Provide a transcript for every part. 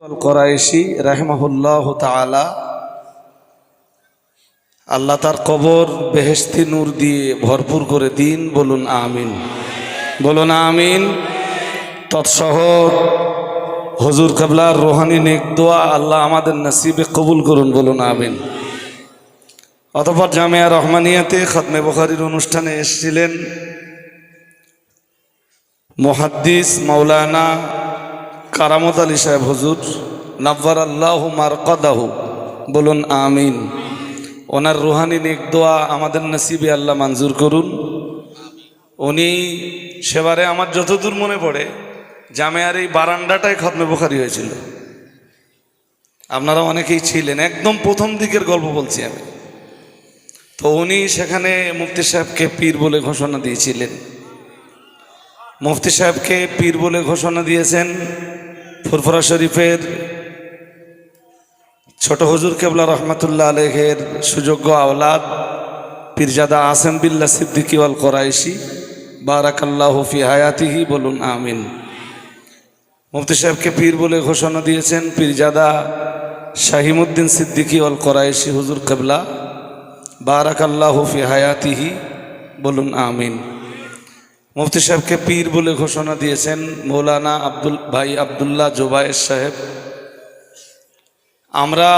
আল কোরাইশি রাহিমাহুল্লাহ তাআলা আল্লাহ তার কবর বেহেশতি নূর দিয়ে ভরপুর করে দিন। বলুন আমিন, বলুন আমিন। তৎসহ হুজুর কিবলার রুহানি নেক দোয়া আল্লাহ আমাদের নসিবে কবুল করুন। বলুন আমিন। অতঃপর জামিয়া রহমানিয়াতে খতমে বুখারীর অনুষ্ঠানে এসেছিলেন মুহাদ্দিস মাওলানা কারামত আলী সাহেব হুজুর, নাব্বার আল্লাহু মারকাদাহু। বলুন আমিন। ওনার রুহানি নেক দোয়া আমাদের নসিবে আল্লাহ মঞ্জুর করুন। উনি সেবারে আমার যতদূর মনে পড়ে জামিয়ার এই বারান্দাটায় খতমে বুখারী হয়েছিল। আপনারা অনেকেই ছিলেন, একদম প্রথম দিকের গল্প বলছি আমি। তো উনি সেখানে মুফতি সাহেবকে পীর বলে ঘোষণা দিয়েছিলেন। মুফতি সাহেবকে পীর বলে ঘোষণা দিয়েছেন ফুরফুরা শরীফের ছোট হুজুর কেবলা রহমতুল্লাহ আলাইহির সুযোগ্য আওলাদ পীরজাদা আসেম বিল্লাহ সিদ্দিকী আল কোরাইশি বারাকাল্লাহু ফি হায়াতিহি। বলুন আমিন। মুফতি সাহেবকে পীর বলে ঘোষণা দিয়েছেন পীরজাদা শাহিমুদ্দিন সিদ্দিকী আল কোরাইশি হুজুর কেবলা বারাকাল্লাহু ফি হায়াতিহি। বলুন আমিন। মুফতি সাহেবকে পীর বলে ঘোষণা দিয়েছেন মৌলানা ভাই আবদুল্লাহ জোবায়ের সাহেব। আমরা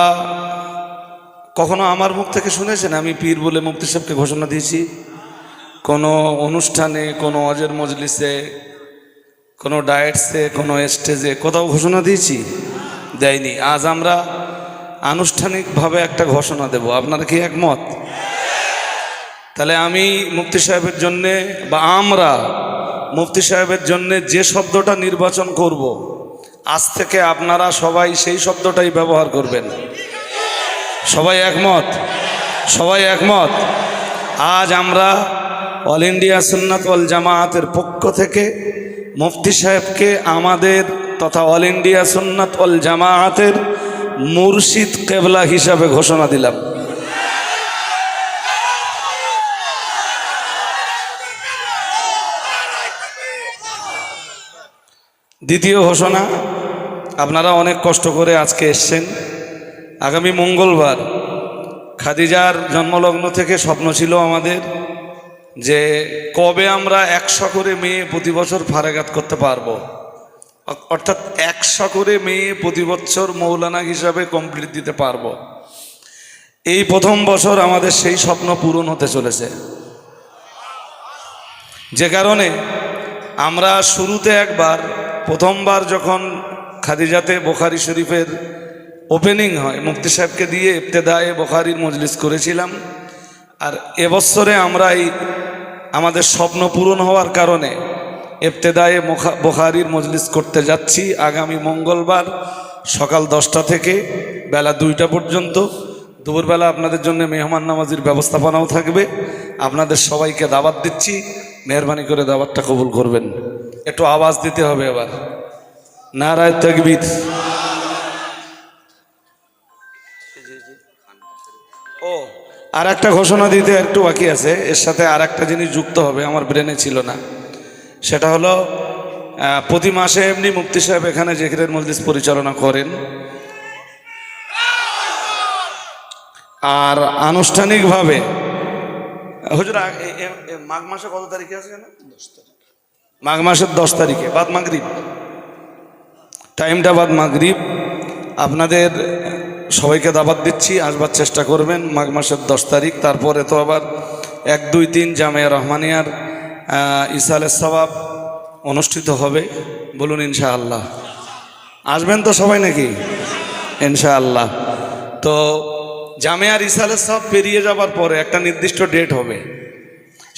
কখনো আমার মুখ থেকে শুনেছেন আমি পীর বলে মুফতি সাহেবকে ঘোষণা দিয়েছি? কোনো অনুষ্ঠানে, কোনো ওয়াজের মজলিসে, কোনো ডায়েটসে, কোনো স্টেজে কোথাও ঘোষণা দিয়েছি? দেয়নি। আজ আমরা আনুষ্ঠানিকভাবে একটা ঘোষণা দেব। আপনারা কি একমত? তাহলে আমি মুফতি সাহেবের জন্যে বা আমরা মুফতি সাহেবের জন্যে যে শব্দটা নির্বাচন করব, আজ থেকে আপনারা সবাই সেই শব্দটাই ব্যবহার করবেন। সবাই একমত? সবাই একমত? আজ আমরা অল ইন্ডিয়া সুন্নাত ওয়াল জামায়াতের পক্ষ থেকে মুফতি সাহেবকে আমাদের তথা অল ইন্ডিয়া সুন্নাত ওয়াল জামায়াতের মুর্শিদ কেবলা হিসাবে ঘোষণা দিলাম। দ্বিতীয় ঘোষণা, আপনারা অনেক কষ্ট করে আজকে এসছেন। আগামী মঙ্গলবার খাদিজার জন্মলগ্ন থেকে স্বপ্ন ছিল আমাদের যে কবে আমরা 100 করে মেয়ে প্রতি বছর ফারাগাত করতে পারবো, অর্থাৎ 100 করে মেয়ে প্রতি বছর মৌলানা হিসাবে কমপ্লিট দিতে পারবো। এই প্রথম বছর আমাদের সেই স্বপ্ন পূরণ হতে চলেছে। যে কারণে আমরা শুরুতে একবার প্রথমবার যখন খাদিজাতে বুখারী শরীফের ওপেনিং হয় মুফতি সাহেবকে দিয়ে ইবতেদায়ে বুখারীর মজলিস করেছিলাম। আর এবছরে আমরা আমাদের স্বপ্ন পূরণ হওয়ার কারণে ইবতেদায়ে বুখারীর মজলিস করতে যাচ্ছি আগামী মঙ্গলবার সকাল 10টা থেকে বেলা 2টা পর্যন্ত। দুপুরবেলা আপনাদের জন্য মেহমান নামাজির ব্যবস্থাপনাও থাকবে। আপনাদের সবাইকে দাওয়াত দিচ্ছি, মেহরবানি করে দাওয়াতটা কবুল করবেন। একটু আওয়াজ দিতে হবে এবার। নারায়ে তাকবীর। ও আর একটা ঘোষণা দিতে একটু বাকি আছে, এর সাথে আর একটা জিনিস যুক্ত হবে, আমার ব্রেনে ছিল না। সেটা হলো প্রতি মাসে এমনি মুফতি সাহেব এখানে জিকিরের মজলিস পরিচালনা করেন। আর আনুষ্ঠানিকভাবে হুজুর মাঘ মাসে কত তারিখে আছে জানেন? 10 তারিখ। মাঘ মাসের 10 তারিখে বাদ মাগরিব, টাইমটা বাদ মাগরিব। আপনাদের সবাইকে দাওয়াত দিচ্ছি, আসবার চেষ্টা করবেন মাঘ মাসের 10 তারিখ। তারপরে তো আবার 1, 2, 3 জামিয়া রহমানিয়ার ইসালে সওয়াব অনুষ্ঠিত হবে। বলুন ইনশাআল্লাহ। আসবেন তো সবাই নাকি? ইনশাআল্লাহ। তো জামিয়ার ইসালে সওয়াব পেরিয়ে যাবার পরে একটা নির্দিষ্ট ডেট হবে।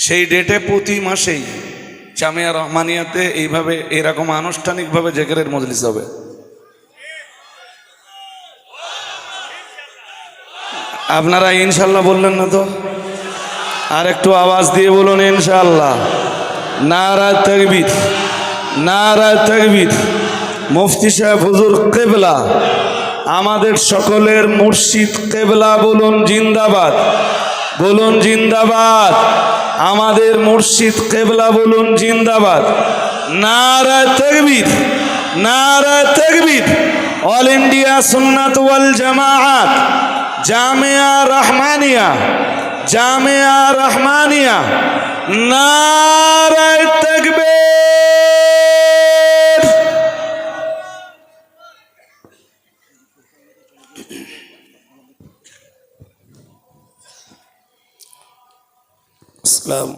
সেই ডেটে প্রতি মাসেই জামিয়া রহমানিয়াতে এইভাবে এরকম আনুষ্ঠানিকভাবে জিকিরের মজলিস হবে। আপনারা ইনশাআল্লাহ বললেন না তো? আর একটু আওয়াজ দিয়ে বলুন ইনশাআল্লাহ। নারায়ে তাকবীর, নারায়ে তাকবীর। মুফতি সাহেব হুজুর কেবলা আমাদের সকলের মুর্শিদ কেবলা। বলুন জিন্দাবাদ, বলুন জিন্দাবাদ। আমাদের মুর্শিদ কেবলা বলুন জিন্দাবাদ। নারায়ে তাকবীর, নারায়ে তাকবীর। অল ইন্ডিয়া সুন্নাত ওয়াল জামাআত জামিয়া রহমানিয়া, জামিয়া রহমানিয়া, নারায়ে তাকবীর। আসসালাম।